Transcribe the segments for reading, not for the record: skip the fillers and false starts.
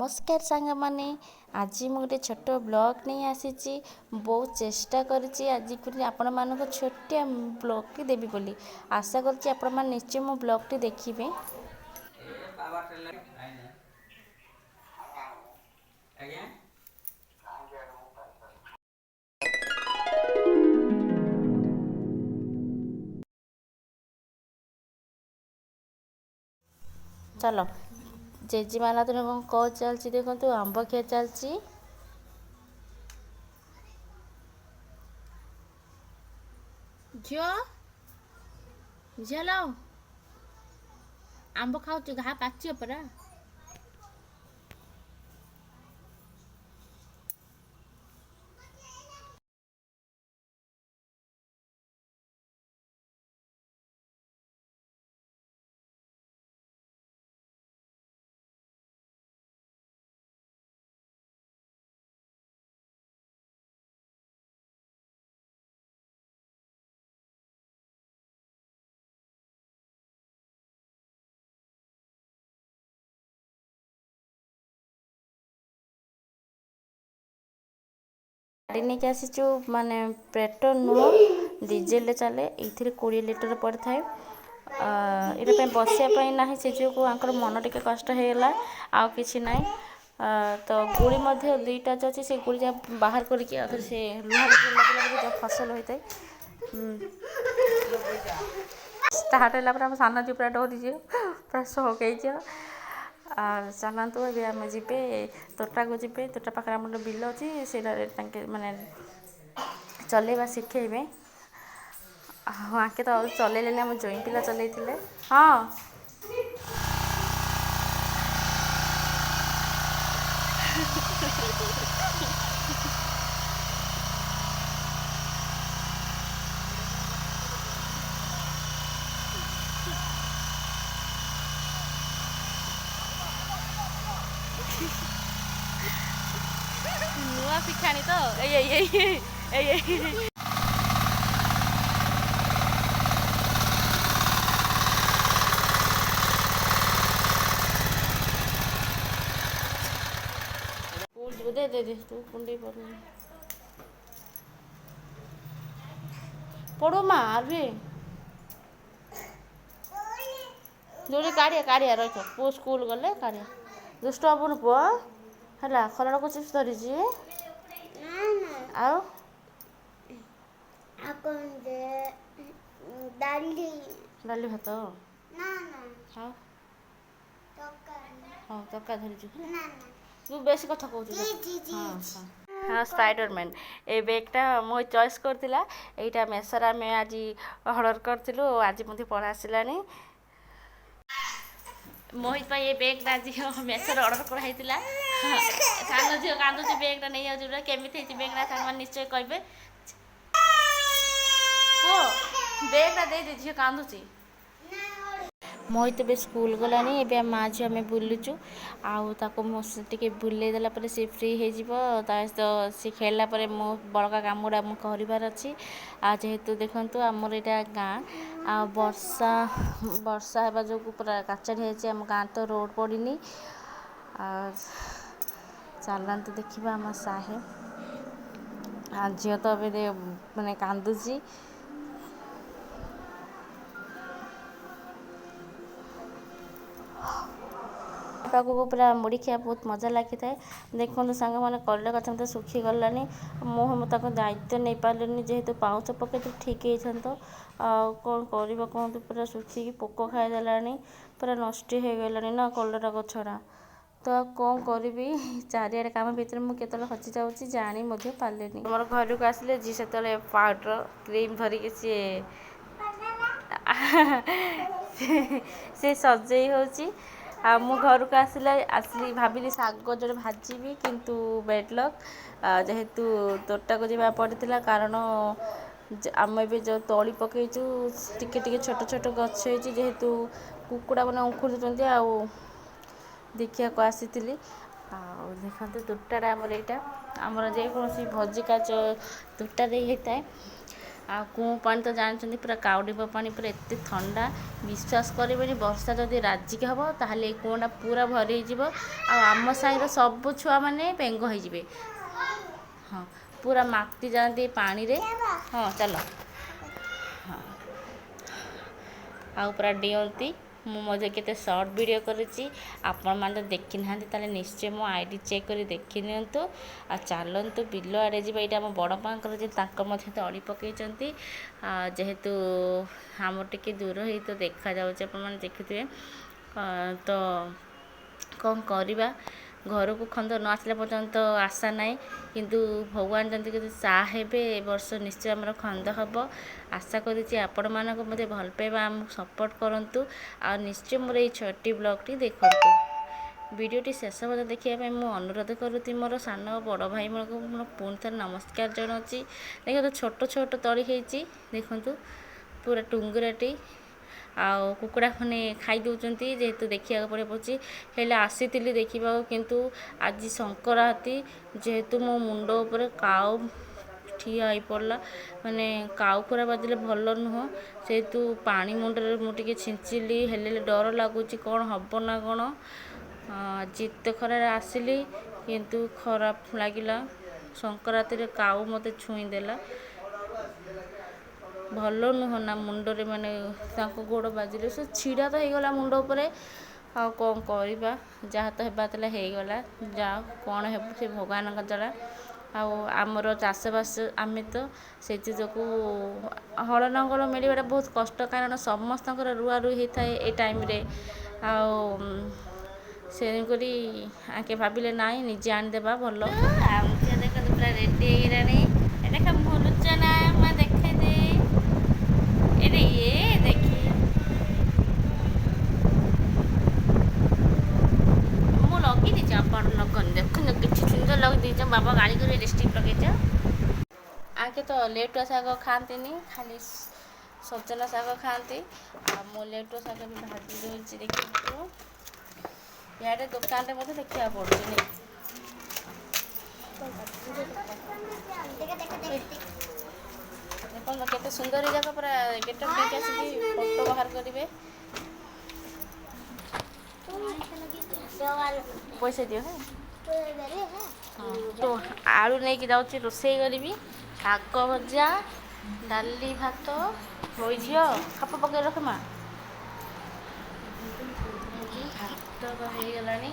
नमस्कार सांग माने आज मु गोटे छोट ब्लॉग नहीं आसी बहुत चेष्टा करी आज आपण मानक छोटिया ब्लॉग टी देवी बोली आशा कर निश्चय मो ब्लॉग टी देखिए। चलो जेजेमा दिन कौन चलती देखो आंब खिया चलती झील झील आंब खाऊ घा पाच परा गाड़ी नहीं आसीचु माने पेट्रोल नुह डीजेल चले ये 20 लिटर पड़ थाए ये बसापी ना से जो आंकर मन टे कष्ट होगा आउ कि ना तो गुड़ी दुईटा जो अच्छे से गुड़ी जहाँ बाहर करके से लुहा फसल होता है स्टार्ट है सान जी पूरा डरी पूरा शक हो चलतु ए आम जी तोटा को जी तोटा पाखे आम बिल अच्छी से माने चलवा शिखेबे आके तो चलैले आम जई पिला चलते हाँ नुआ शिखाणी तो दे दे दे तू कुंडी पड़ो माँ अरे जोड़ी काढ़िया काढ़िया रही पु स्कूल गले काढ़िया दुष्ट हबुन पुओ है खला को चिप्स धरी आओ डाली भात हाँ हाँ तरका धरी तू बेस कथा कहू हाँ स्पाइडरमैन ए बैगटा मो चॉइस करथिला एटा मेसरा में आज ऑर्डर करथिलु आज मते पढ़ा आसिलानी मोहित ये बैगटा आज मेसर ऑर्डर कराइला सान झील कांदुची बैगटा नहीं जाऊँ केमी बैगटा सांग निश्चय कहे बैगटा दे झील कांदुची मोहित बे स्कूल गलानी ए माँ झी आम बुलुचु आको टे बुले देला सी फ्री हो सी खेलला मो बड़का काम गुड़ा मुझे कर अच्छी जेहेतु देखु आमर यहाँ गाँ आ वर्षा वर्षा होगा जो पूरा काचाड़ी है आम गाँ तो रोड पड़नी चलते देखा आम साहे झील तो माने कांदुची पाखक पूरा मुड़ी खिया बहुत मजा लगी था देखो सांग मैंने कल गछ मत सुखी गलानी मुझे दायित्व नहीं पार्लनि जेहेतु पाउच पकई तो ठीक होता कौन कर कहते पूरा सुखिकी पोक खाईदेला पूरा नष्ट हो गलानी ना कलरा गछड़ा तो कौन करी चारिड़े कम भितर मुझे हचि जाऊँगी जानी पारे मोर घर को आसिले जी से पाउडर क्रीम धरिकी सी सजे होची मु घर को आसली भाविली शाग जो भाजी किंतु बेडलक जेहेतु तोटा को जब पड़ा कारण आम ए जो तली पकईचु टिके छोट छोट गछ जेहेतु कुकुड़ा मैंने उखुड़ देते देखा को आसी देखते तोटा आमर यहाँ आमर जेकोसी भोजी काच तोटा होता है ଆଉ କୂଅ ପାଣି ତ ଜାଣିଛନ୍ତି ପୁରା କାଉଡ଼ିବ ପାଣି, ପୁରା ଏତେ ଥଣ୍ଡା, ବିଶ୍ୱାସ କରିବେନି। ବର୍ଷା ଯଦି ରାଜିକି ହେବ ତାହେଲେ ଏଇ କୂଅଟା ପୁରା ଭରି ହେଇଯିବ। ଆଉ ଆମ ସାହିର ସବୁ ଛୁଆମାନେ ବେଙ୍ଗ ହେଇଯିବେ। ହଁ, ପୁରା ମାତି ଯାଆନ୍ତି ପାଣିରେ। ହଁ ଚାଲ। ହଁ, ଆଉ ପୁରା ଡିଅନ୍ତି। ମୁଁ ମଧ୍ୟ କେତେ ସର୍ଟ ଭିଡ଼ିଓ କରିଛି, ଆପଣମାନେ ତ ଦେଖିନାହାନ୍ତି ତାହେଲେ ନିଶ୍ଚୟ ମୋ ଆଇଡ଼ି ଚେକ୍ କରି ଦେଖିନିଅନ୍ତୁ। ଆଉ ଚାଲନ୍ତୁ ବିଲ ଆଡ଼େ ଯିବା। ଏଇଟା ଆମ ବଡ଼ ମାଆଙ୍କର ଯେ ତାଙ୍କ ମଧ୍ୟ ତଳି ପକାଇଛନ୍ତି। ଯେହେତୁ ଆମର ଟିକେ ଦୂର ହେଇ ତ ଦେଖାଯାଉଛି, ଆପଣମାନେ ଦେଖୁଥିବେ। ତ କ'ଣ କରିବା, ଘରକୁ ଖନ୍ଦ ନ ଆସିଲା ପର୍ଯ୍ୟନ୍ତ ଆଶା ନାହିଁ, କିନ୍ତୁ ଭଗବାନ ଯଦି ଯଦି ସାହା ହେବେ ଏ ବର୍ଷ ନିଶ୍ଚୟ ଆମର ଖନ୍ଦ ହେବ। ଆଶା କରୁଛି ଆପଣମାନଙ୍କୁ ମୋତେ ଭଲ ପାଇବା ଆମକୁ ସପୋର୍ଟ କରନ୍ତୁ। ଆଉ ନିଶ୍ଚୟ ମୋର ଏଇ ଛୋଟି ବ୍ଲଗ୍ଟି ଦେଖନ୍ତୁ। ଭିଡ଼ିଓଟି ଶେଷ ପର୍ଯ୍ୟନ୍ତ ଦେଖିବା ପାଇଁ ମୁଁ ଅନୁରୋଧ କରୁଛି। ମୋର ସାନ ବଡ଼ ଭାଇମାନଙ୍କୁ ମୋର ପୁଣି ଥରେ ନମସ୍କାର ଜଣାଉଛି। ଦେଖନ୍ତୁ ଛୋଟ ଛୋଟ ତଳି ହେଇଛି, ଦେଖନ୍ତୁ ପୁରା ଟୁଙ୍ଗୁରାଟି। ଆଉ କୁକୁଡ଼ା ଖନେ ଖାଇ ଦେଉଛନ୍ତି, ଯେହେତୁ ଦେଖିବାକୁ ପଡ଼ୁଛି। ହେଲେ ଆସିଥିଲି ଦେଖିବାକୁ, କିନ୍ତୁ ଆଜି ସଂକ୍ରାନ୍ତି ଯେହେତୁ ମୋ ମୁଣ୍ଡ ଉପରେ କାଉ ଠିଆ ହେଇପଡ଼ିଲା। ମାନେ କାଉ ଖରା ବାଜିଲେ ଭଲ ନୁହଁ, ସେହେତୁ ପାଣି ମୁଣ୍ଡରେ ମୁଁ ଟିକେ ଛିଞ୍ଚିଲି। ହେଲେ ଡର ଲାଗୁଛି କ'ଣ ହେବ ନା କ'ଣ। ଆଜି ଏତେ ଖରାରେ ଆସିଲି, କିନ୍ତୁ ଖରାପ ଲାଗିଲା। ସଂକ୍ରାନ୍ତିରେ କାଉ ମୋତେ ଛୁଇଁଦେଲା, ଭଲ ନୁହଁ ନା। ମୁଣ୍ଡରେ ମାନେ ତାଙ୍କ ଗୋଡ଼ ବାଜିଲେ ସେ ଛିଡ଼ା ତ ହେଇଗଲା ମୁଣ୍ଡ ଉପରେ। ଆଉ କ'ଣ କରିବା, ଯାହା ତ ହେବା ଥିଲା ହେଇଗଲା। ଯାହା କ'ଣ ହେବ ସେ ଭଗବାନଙ୍କ ଦ୍ୱାରା। ଆଉ ଆମର ଚାଷବାସ ଆମେ ତ ସେଥି ଯୋଗୁଁ ହଳ ଲଙ୍ଗଳ ମିଳିବାଟା ବହୁତ କଷ୍ଟ, କାରଣ ସମସ୍ତଙ୍କର ରୁଆ ରୁଇ ହେଇଥାଏ ଏଇ ଟାଇମ୍ରେ। ଆଉ ସେଣୁକରି ଆଙ୍କେ ଭାବିଲେ ନାଇଁ ନିଜେ ଆଣିଦେବା ଭଲ। ଆଉ ଦେଖନ୍ତୁ ପୁରା ରେଡ଼ି ହେଇଗଲାଣି। ଦେଖ ଭୁଲୁଛ ନା ମା, ଦେଖେ ଦେ ଏରେ ଇଏ ଦେଖି। ମୁଁ ଲଗେଇ ଦେଇଛି, ଆପଣ ଲଗନି। ଦେଖନ୍ତୁ କିଛି ସୁନ୍ଦର ଲଗେଇଦେଇଛ। ବାବା ଗାଳି କରିବେ ଲିପଷ୍ଟିକ୍ ଲଗେଇଛ। ଆଙ୍କେ ତ ଲେଉଟୁଆ ଶାଗ ଖାଆନ୍ତିନି, ଖାଲି ସଜନା ଶାଗ ଖାଆନ୍ତି। ଆଉ ମୁଁ ଲେଉଟୁଆ ଶାଗ ବି ଭାଜି ଦେଉଛି। ଦେଖିଛୁ, ଇଆଡ଼େ ଦୋକାନରେ ମଧ୍ୟ ଦେଖିବାକୁ ପଡ଼ୁଛି। ଦେଖନ୍ତୁ କେତେ ସୁନ୍ଦର ଏଇ ଯାକ ପୁରା ଗେଟଅପ୍ ଦେଇକି ଆସିକି ଫଟୋ ବାହାର କରିବେ। ପଇସା ଦିଅ ହେ। ହଁ, ଆଳୁ ନେଇକି ଯାଉଛି, ରୋଷେଇ କରିବି। ଶାଗ ଭଜା, ଡାଲି, ଭାତ। ହଇ ଝିଅ ଖାପ ପକେଇ ରଖ ମା। ଭାତ ହେଇଗଲାଣି,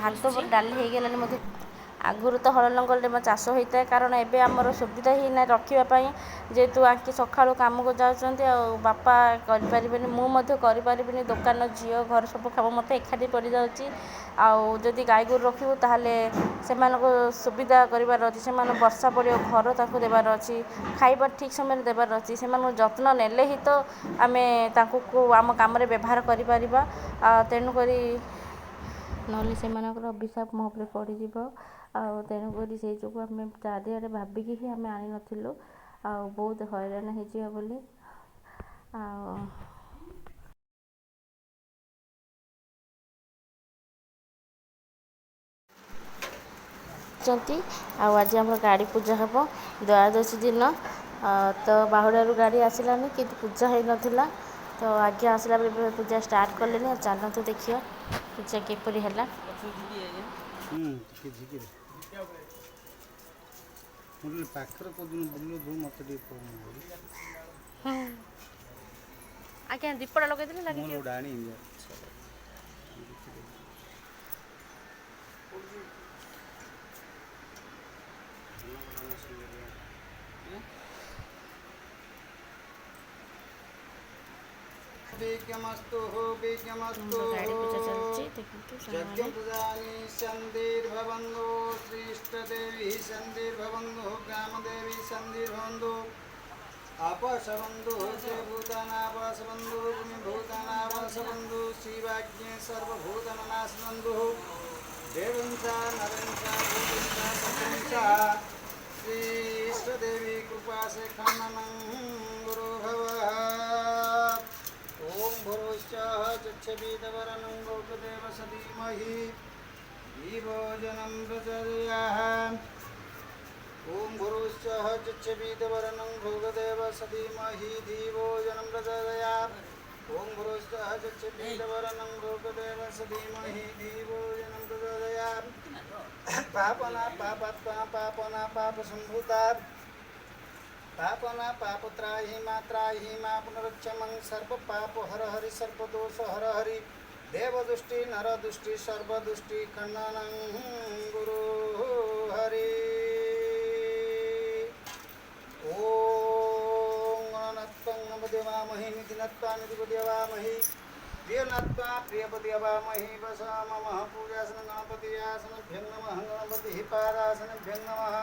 ଭାତ ଡାଲି ହେଇଗଲାଣି ମଧ୍ୟ। ଆଗରୁ ତ ହଳ ଲଙ୍ଗଳରେ ମୋ ଚାଷ ହୋଇଥାଏ, କାରଣ ଏବେ ଆମର ସୁବିଧା ହିଁ ନାହିଁ ରଖିବା ପାଇଁ। ଯେହେତୁ ଆଙ୍କେ ସକାଳୁ କାମକୁ ଯାଉଛନ୍ତି, ଆଉ ବାପା କରିପାରିବେନି, ମୁଁ ମଧ୍ୟ କରିପାରିବିନି। ଦୋକାନ, ଝିଅ, ଘର ସବୁ କାମ ମୋତେ ଏକାଠି ପଡ଼ିଯାଉଛି। ଆଉ ଯଦି ଗାଈଗୋରୁ ରଖିବୁ ତାହେଲେ ସେମାନଙ୍କୁ ସୁବିଧା କରିବାର ଅଛି। ସେମାନେ ବର୍ଷା ପଡ଼ିବ, ଘର ତାଙ୍କୁ ଦେବାର ଅଛି, ଖାଇବା ଠିକ୍ ସମୟରେ ଦେବାର ଅଛି। ସେମାନଙ୍କୁ ଯତ୍ନ ନେଲେ ହିଁ ତ ଆମେ ତାଙ୍କୁ ଆମ କାମରେ ବ୍ୟବହାର କରିପାରିବା। ତେଣୁକରି ନହେଲେ ସେମାନଙ୍କର ଅଭିଶାପ ମୋ ଉପରେ ପଡ଼ିଯିବ। ଆଉ ତେଣୁକରି ସେଇ ଯୋଗୁଁ ଆମେ ଚାରିଆଡ଼େ ଭାବିକି ହିଁ ଆମେ ଆଣିନଥିଲୁ। ଆଉ ବହୁତ ହଇରାଣ ହେଇଯିବ ବୋଲି। ଆଉ ଆଉ ଆଜି ଆମର ଗାଡ଼ି ପୂଜା ହେବ ଦ୍ୱାଦଶୀ ଦିନ। ତ ବାହୁଡ଼ାରୁ ଗାଡ଼ି ଆସିଲାନି, କିନ୍ତୁ ପୂଜା ହେଇନଥିଲା। ତ ଆଜ୍ଞା ଆସିଲା ବେଳେ ପୂଜା ଷ୍ଟାର୍ଟ କଲେଣି। ଆଉ ଚାଲନ୍ତୁ ଦେଖିବା ପୂଜା କିପରି ହେଲା। ଆଜ୍ଞା ଦୀପଟା ଲଗେଇଦେଲେ ଲାଗିଯିବ। ଗାଡ଼ି ପୂଜା ଚାଲିଛି, ଦେଖନ୍ତୁ ଯଜ୍ଞ ସନ୍ଧିର୍ଭବନ୍ତୁ ଶ୍ରୀଷ୍ଟଦେବୀ ସନ୍ଧିର୍ଭବନ୍ତୁ ଗ୍ରାମଦେବୀ ସନ୍ଧିର୍ଭବନ୍ତୁ ଆପସବନ୍ଧୁ ସେ ଭୂତାନାପସବନ୍ଧୁ ଭୂମି ଭୂତାନାପସବନ୍ଧୁ ଶିବାଜ୍ଞେ ସର୍ବଭୂତନାଶବନ୍ଧୁ ଦେବଂସା ନରଂସା ଭୂତିଂସା ସତ୍ରିଂସା श्रीष्टदेवी कृपा से खन्ननं गुरु भवः ओम भुरोश्चाः चक्षुविदवरनं गोपदेव सधीमहि जीवोजनं प्रचर्याः ॐ भुरुश्चः चच्चवीतवरणं भोगदेव सधीमहि धीवो जनं प्रचोदयात् ॐ भुरुश्चः चच्चवीतवरणं भोगदेव सधीमहि धीवो जनं प्रचोदयात् पापना पापात्मा पापना पापसम्भूता पापना पापत्राहि मात्राहि मा पुनरुक्षमं सर्वपाप हर हरि सर्वदोष हर हरि देवदुष्टि नरदुष्टि सर्वदुष्टि खण्डनं गुरु हरि ॐ गणनात्वा नमदेवामहि निधिनात्वा निधिपदेवामहि प्रियनात्वा प्रियपदेवामहि वसामः पूजासन गणपति आसनभ्यं नमः गणपतिः पादासनभ्यं नमः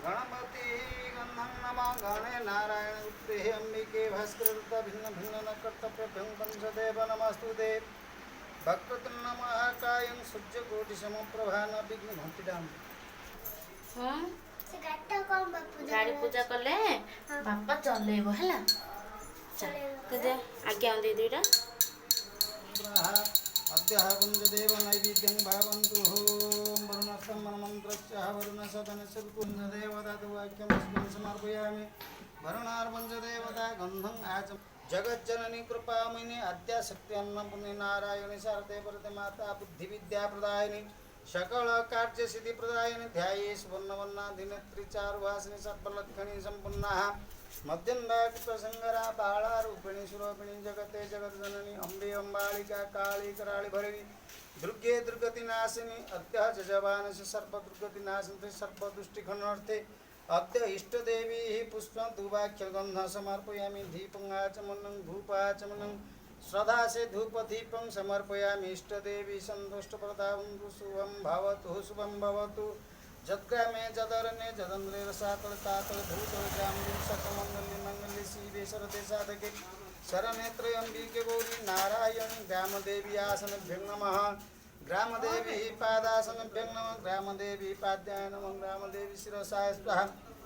गणपति गन्धं नमः गणे नारायण उत्ते अंबिके भास्करदत्ता भिन्न भिन्न न कर्तव्यभ्यं पंचदेव नमस्तुते भक्तुं नमः कायं सूर्यकोटिसमप्रभा न विघ्नघटिडाम् गाड़ी पूजा कले बापा चलेब है आज्ञा दे दुईटा अद्य पंचदेव नैवेद्यं भावन्तु ॐ वरुणस्थं मनमन्त्रस्य वरुणसदनस्य पुण्यदेवतावाक्यं समर्पयामि वरुणार्पञ्चदेवता गन्धम् आच जगज्जननी कृपामयिनी आद्याशक्ति अन्नपूर्णे नारायणी शारदे वरदे माता बुद्धिविद्याप्रदायिनी सकल कार्य सिद्धि प्रदायिनी ध्याये सुवर्णवर्णा दिनेत्री चारुहासिनी सर्वलक्षणी संपन्ना मध्यन्दाकृतसंगरा बालारूपिणी सुरूपिणी जगते जगज्जननी अम्बे अम्बालिका काली कराळी भरिणी दुर्गे दुर्गतिनाशिनी अद्य जजवानस्य सर्वदुर्गतिनाशिनी सर्वदुष्टिखण्डर्थे अद्य इष्टदेवी पुष्पं धूपाख्यगन्धं समर्पयामि दीपं आचमनं धूपाचमनं श्रद्धा से धूप दीपं समर्पयामि इष्टदेवी सन्तुष्टप्रदां शुभं भवतु जद्ग्रामे जदरण्ये जदन्द्रे रसातल तातल धूतल जाम्बी सकमंगली मंगली शिवे शरदे साधके शरनेत्र अंबिके गौरी नारायणी ग्रामदेवी आसनभ्यं नमः ग्रामदेवी पादासनभ्यं नमः ग्रामदेवी पाद्याय नमः ग्रामदेवी शिरसाय स्वाहा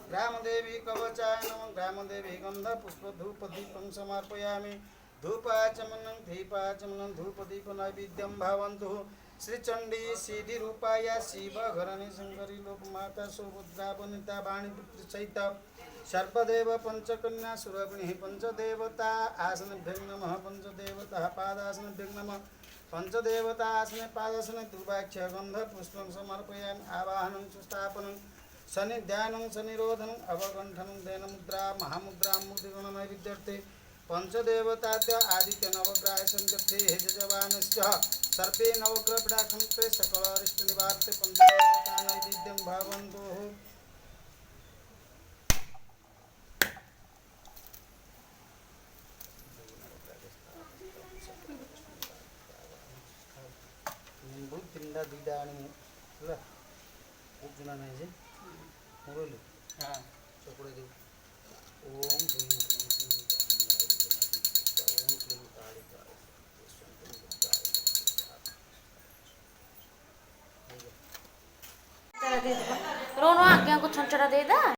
ग्रामदेवी कवचाय नमः ग्रामदेवी गंध पुष्प धूप दीपं समर्पयामि धूपाचमनं दीपाचमनं धूपदीप नैवेद्यं भावन्तु श्रीचंडी सीधी रूपाया शिव घरणी शंकरी लोकमाता सुभद्रा वनिता वाणीपुत्र सहित सर्पदेव पंचकन्या सुरभिणी पंचदेवता आसनभ्यं नमः पंचदेवता पादासनभ्यं नमः पंचदेवता आसने पादासने दुर्वाक्ष्य गंध पुष्पं समर्पयामि आवाहनं सुस्थापनं शनिध्यानं शनिरोधनं अवगंठनं दैनमुद्रा महामुद्रा मुद्रिगण नैवेद्यर्थे पंचदेवताद्य आदित्य नवग्रह संगते हे जवानश्च सर्वे नवग्रह पीडाखंते सकल अरिष्ट निवार्ते पंचदेवता नैवेद्यं भावन्तु निम्बु तिंडा दिडाणी ल उजुना नाही जे मुरली हां चोकडे दे ओम ह्रीं रोनो आज्ञा को छंचड़ा दे दा।